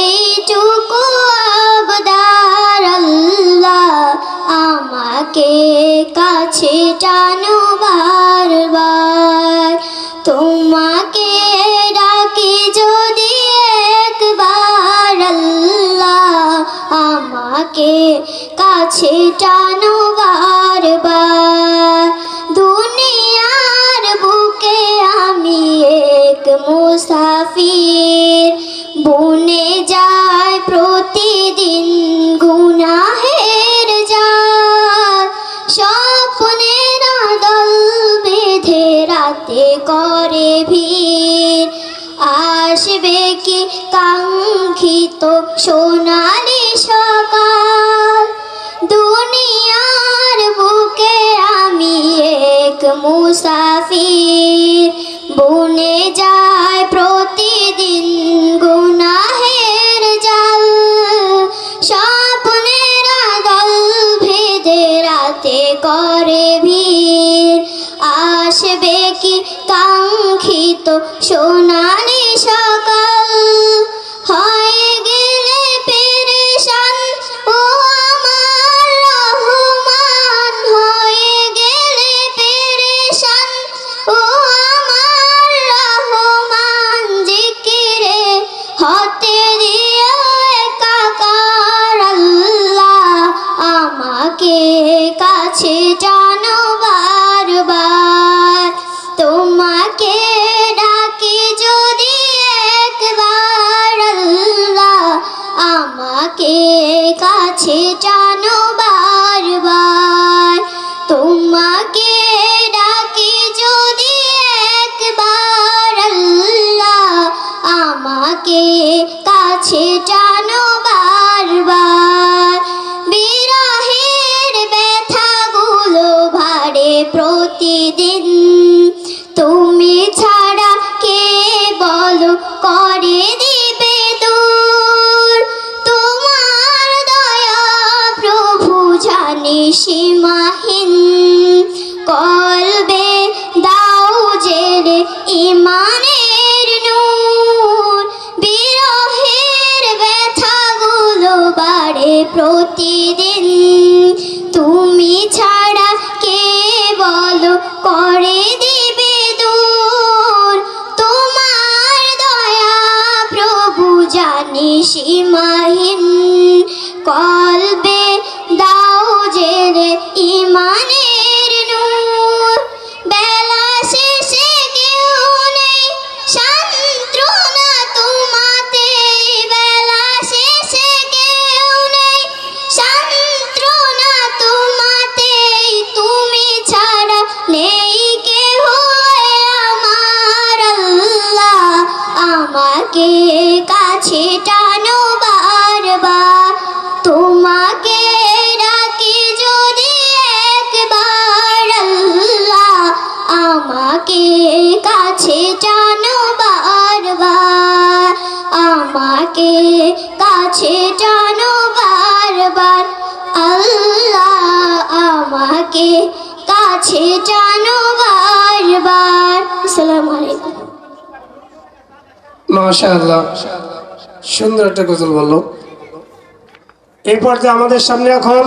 এইটুকু আবদার আল্লাহ আমাকে কাছে টানো বারবার। তোমাকে ডাকি যদি একবার আল্লাহ আমাকে কাছে টানো বারবার। দুনিয়ার বুকে আমি এক মুসাফির, বনে যায় প্রতিদিন গুনাহের জাল। স্বপ্নের দল বেঁধে রাতে করে ভিড়, আসবে কি কাঙ্ক্ষিত সোনালি সকাল। দুনিয়ার বুকে আমি এক মুসাফির, বনে যায় প্রতিদিন গুনাহের জাল। স্বপ্নের দল ভেদে রাতে করে ভিড়, আসবে কি কাঙ্ক্ষিত সোনালি সকাল। হয়ে গেলে পেরেশান ও আমার রহমান, হয়ে গেলে পেরেশান ও আমার রহমান। জিকিরে হতে দিও একাকার আল্লাহ আমাকে কাছে টানো বারবার। তোমাকে ডাকি যদি একবার আল্লাহ আমাকে কাছে টানো বারবার। তোমাকে ডাকি যদি একবার আল্লাহ আমাকে কাছে টানো বারবার। বিরহের ব্যথাগুলো ভারে প্রতিদিন, তুমি ছাড়া কে বলো করে দিবে দূর। তোমার দয়া প্রভু জানি সীমাহীন, কলবে দাও জেলে ইমানের নূর। বিরহের ব্যথাগুলো বাড়ে প্রতিদিন, তুমি ছাড়া কে বলো করে দিবে দূর। তোমার দয়া প্রভু জানি সীমাহীন, কলবে দাও জেলে ইমানের নূর। বেলা শেষে কেউ নেই সান্ত্বনা তোমাতে, বেলা শেষে কেউ নেই সান্ত্বনা তোমাতে। তুমি ছাড়া নেই কেহ আমার আল্লাহ আমাকে কাছে টানো বারবার। তোমাকে ডাকি যদি একবার আল্লাহ আমাকে কাছে টানো বারবার। আমাকে কাছে টানো বারবার আল্লাহ আমাকে কাছে টানো বারবার। আসসালামু আলাইকুম। মাশাআল্লাহ, সুন্দর একটা গজল বললো। এই পর্যায়ে আমাদের সামনে এখন